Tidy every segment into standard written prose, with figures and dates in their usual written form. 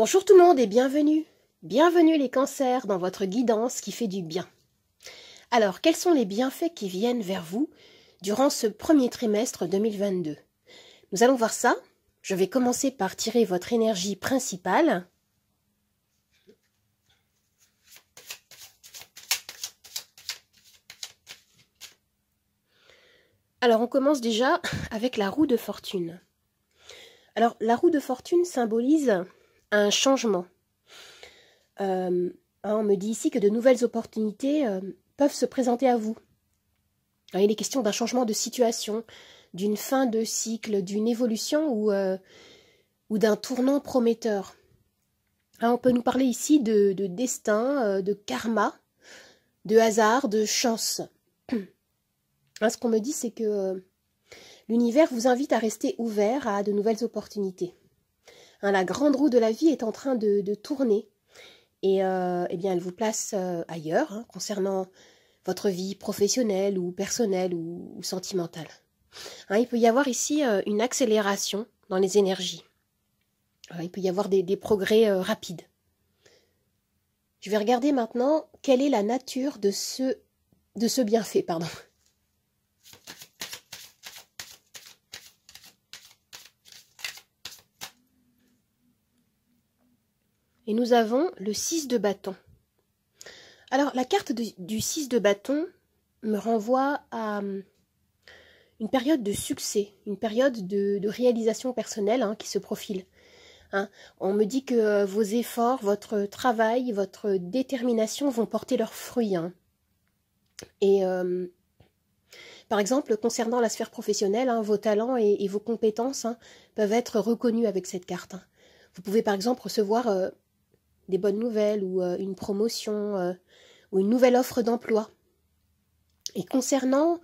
Bonjour tout le monde et bienvenue. Bienvenue les cancers dans votre guidance qui fait du bien. Alors, quels sont les bienfaits qui viennent vers vous durant ce premier trimestre 2022? Nous allons voir ça. Je vais commencer par tirer votre énergie principale. Alors, on commence déjà avec la roue de fortune. Alors, la roue de fortune symbolise un changement. On me dit ici que de nouvelles opportunités peuvent se présenter à vous. Il est question d'un changement de situation, d'une fin de cycle, d'une évolution ou d'un tournant prometteur. On peut nous parler ici de destin, de karma, de hasard, de chance. Ce qu'on me dit, c'est que l'univers vous invite à rester ouvert à de nouvelles opportunités. La grande roue de la vie est en train de tourner et eh bien, elle vous place ailleurs concernant votre vie professionnelle ou personnelle ou sentimentale. Il peut y avoir ici une accélération dans les énergies. Il peut y avoir des progrès rapides. Je vais regarder maintenant quelle est la nature de ce bienfait. Et nous avons le 6 de bâton. Alors, la carte du 6 de bâton me renvoie à une période de succès, une période de réalisation personnelle qui se profile. On me dit que vos efforts, votre travail, votre détermination vont porter leurs fruits. Et par exemple, concernant la sphère professionnelle, vos talents et vos compétences peuvent être reconnus avec cette carte. Vous pouvez par exemple recevoir des bonnes nouvelles ou une promotion ou une nouvelle offre d'emploi. Et concernant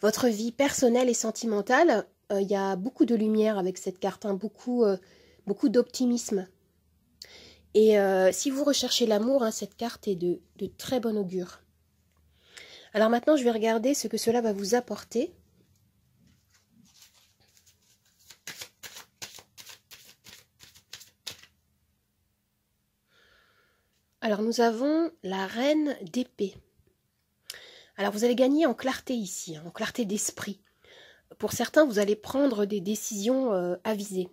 votre vie personnelle et sentimentale, il y a beaucoup de lumière avec cette carte, beaucoup d'optimisme. Et si vous recherchez l'amour, cette carte est de très bon augure. Alors maintenant, je vais regarder ce que cela va vous apporter. Alors nous avons la reine d'épée. Alors vous allez gagner en clarté ici, en clarté d'esprit. Pour certains, vous allez prendre des décisions avisées.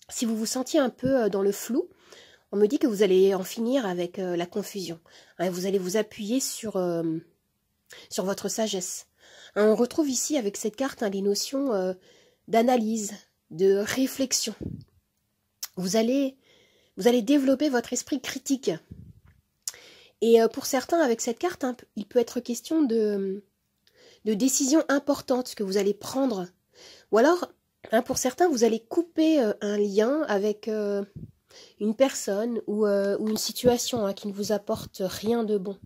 Si vous vous sentiez un peu dans le flou, on me dit que vous allez en finir avec la confusion. Vous allez vous appuyer sur votre sagesse. On retrouve ici avec cette carte les notions d'analyse, de réflexion. Vous allez développer votre esprit critique. Et pour certains, avec cette carte, il peut être question de décisions importantes que vous allez prendre. Ou alors, pour certains, vous allez couper un lien avec une personne ou une situation qui ne vous apporte rien de bon.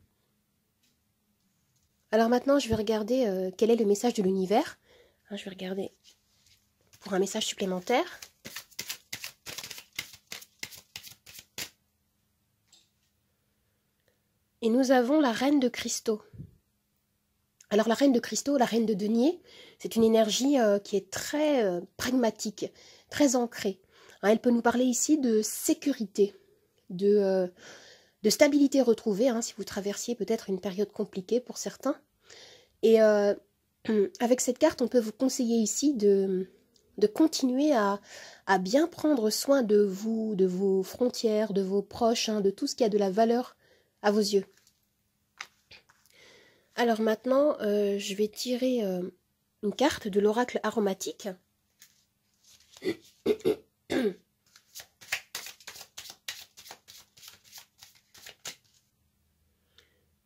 Alors maintenant, je vais regarder quel est le message de l'univers. Je vais regarder pour un message supplémentaire. Et nous avons la reine de cristaux. Alors la reine de cristaux, la reine de denier, c'est une énergie qui est très pragmatique, très ancrée. Elle peut nous parler ici de sécurité, de stabilité retrouvée, si vous traversiez peut-être une période compliquée pour certains. Et avec cette carte, on peut vous conseiller ici de continuer à bien prendre soin de vous, de vos frontières, de vos proches, de tout ce qui a de la valeur à vos yeux. Alors maintenant, je vais tirer une carte de l'oracle aromatique.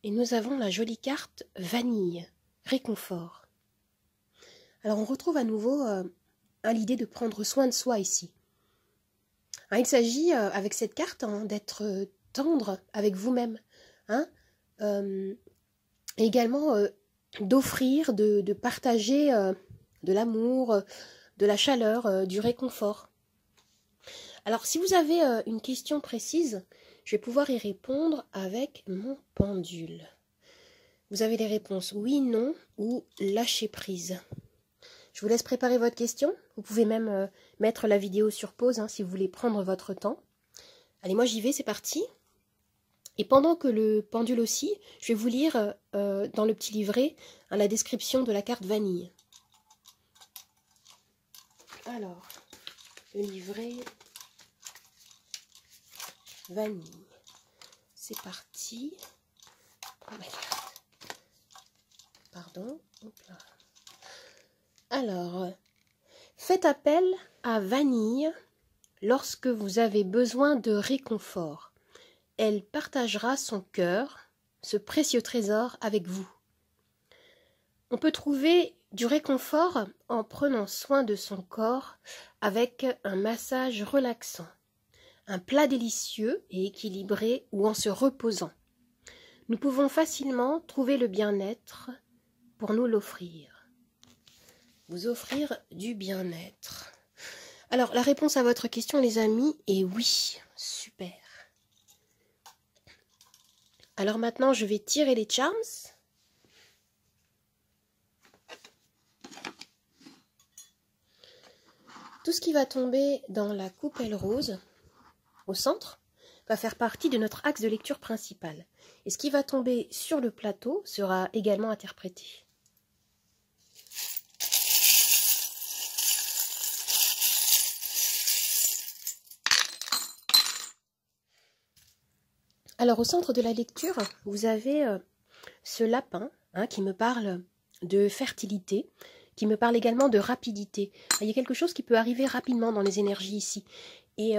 Et nous avons la jolie carte vanille, réconfort. Alors on retrouve à nouveau l'idée de prendre soin de soi ici. Il s'agit avec cette carte d'être tendre avec vous-même, et également d'offrir, de partager de l'amour, de la chaleur, du réconfort. Alors si vous avez une question précise, je vais pouvoir y répondre avec mon pendule. Vous avez les réponses oui, non ou lâcher prise. Je vous laisse préparer votre question. Vous pouvez même mettre la vidéo sur pause si vous voulez prendre votre temps. Allez, moi j'y vais, c'est parti. Et pendant que le pendule oscille, je vais vous lire dans le petit livret la description de la carte vanille. Alors, le livret vanille. C'est parti. Oh my God. Pardon. Hop là. Alors, faites appel à Vanille lorsque vous avez besoin de réconfort. Elle partagera son cœur, ce précieux trésor, avec vous. On peut trouver du réconfort en prenant soin de son corps avec un massage relaxant, un plat délicieux et équilibré ou en se reposant. Nous pouvons facilement trouver le bien-être pour nous l'offrir. Vous offrir du bien-être. Alors, la réponse à votre question, les amis, est oui. Super. Alors maintenant, je vais tirer les charms. Tout ce qui va tomber dans la coupelle rose, au centre, va faire partie de notre axe de lecture principal. Et ce qui va tomber sur le plateau sera également interprété. Alors, au centre de la lecture, vous avez ce lapin qui me parle de fertilité, qui me parle également de rapidité. Il y a quelque chose qui peut arriver rapidement dans les énergies ici. Et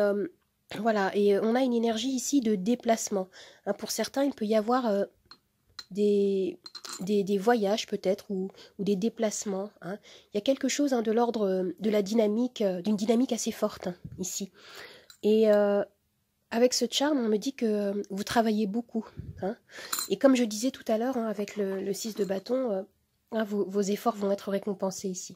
voilà, et on a une énergie ici de déplacement. Pour certains, il peut y avoir des voyages peut-être ou des déplacements. Il y a quelque chose de l'ordre de la dynamique, d'une dynamique assez forte ici. Et avec ce charme, on me dit que vous travaillez beaucoup. Et comme je disais tout à l'heure, avec le 6 de bâton, vos efforts vont être récompensés ici.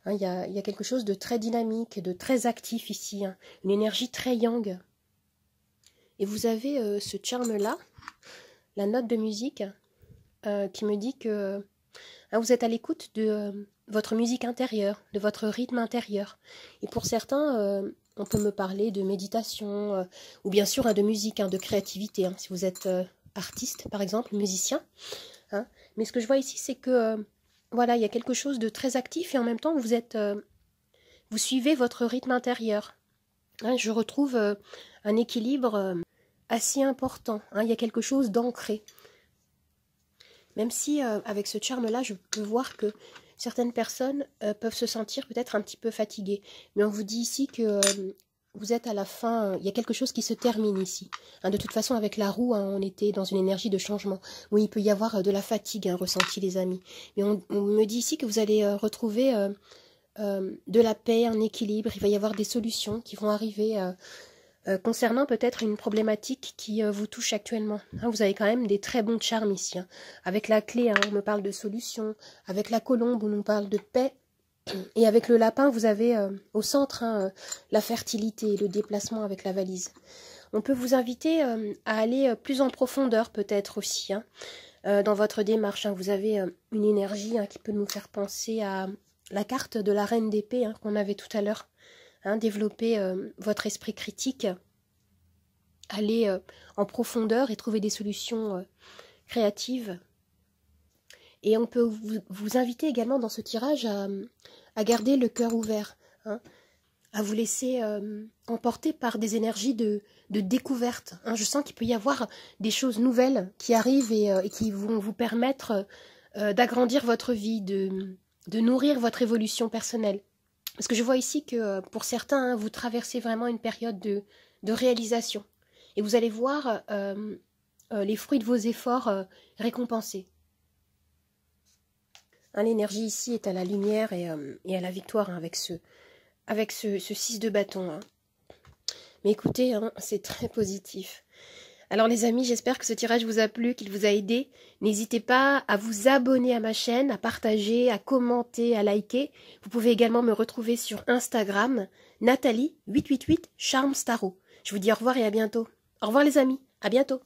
Il y a quelque chose de très dynamique, de très actif ici. Une énergie très yang. Et vous avez ce charme-là, la note de musique, qui me dit que vous êtes à l'écoute de votre musique intérieure, de votre rythme intérieur. Et pour certains, on peut me parler de méditation, ou bien sûr de musique, de créativité, si vous êtes artiste par exemple, musicien. Mais ce que je vois ici, c'est que voilà, il y a quelque chose de très actif et en même temps vous suivez votre rythme intérieur. Je retrouve un équilibre assez important. Il y a quelque chose d'ancré. Même si avec ce charme-là, je peux voir que certaines personnes peuvent se sentir peut-être un petit peu fatiguées. Mais on vous dit ici que vous êtes à la fin, il y a quelque chose qui se termine ici. De toute façon, avec la roue, on était dans une énergie de changement. Oui, il peut y avoir de la fatigue ressentie, les amis. Mais on me dit ici que vous allez retrouver de la paix, un équilibre. Il va y avoir des solutions qui vont arriver concernant peut-être une problématique qui vous touche actuellement. Vous avez quand même des très bons charmes ici. Avec la clé, on me parle de solution. Avec la colombe, on nous parle de paix. Et avec le lapin, vous avez au centre la fertilité, le déplacement avec la valise. On peut vous inviter à aller plus en profondeur peut-être aussi dans votre démarche. Vous avez une énergie qui peut nous faire penser à la carte de la reine d'épée qu'on avait tout à l'heure. Développer votre esprit critique, aller en profondeur et trouver des solutions créatives. Et on peut vous inviter également dans ce tirage à garder le cœur ouvert, à vous laisser emporter par des énergies de découverte. Je sens qu'il peut y avoir des choses nouvelles qui arrivent et qui vont vous permettre d'agrandir votre vie, de nourrir votre évolution personnelle. Parce que je vois ici que pour certains, vous traversez vraiment une période de réalisation. Et vous allez voir les fruits de vos efforts récompensés. L'énergie ici est à la lumière et à la victoire avec ce 6 de bâton. Mais écoutez, c'est très positif. Alors les amis, j'espère que ce tirage vous a plu, qu'il vous a aidé. N'hésitez pas à vous abonner à ma chaîne, à partager, à commenter, à liker. Vous pouvez également me retrouver sur Instagram, Nathalie888 Charms Tarot. Je vous dis au revoir et à bientôt. Au revoir les amis, à bientôt.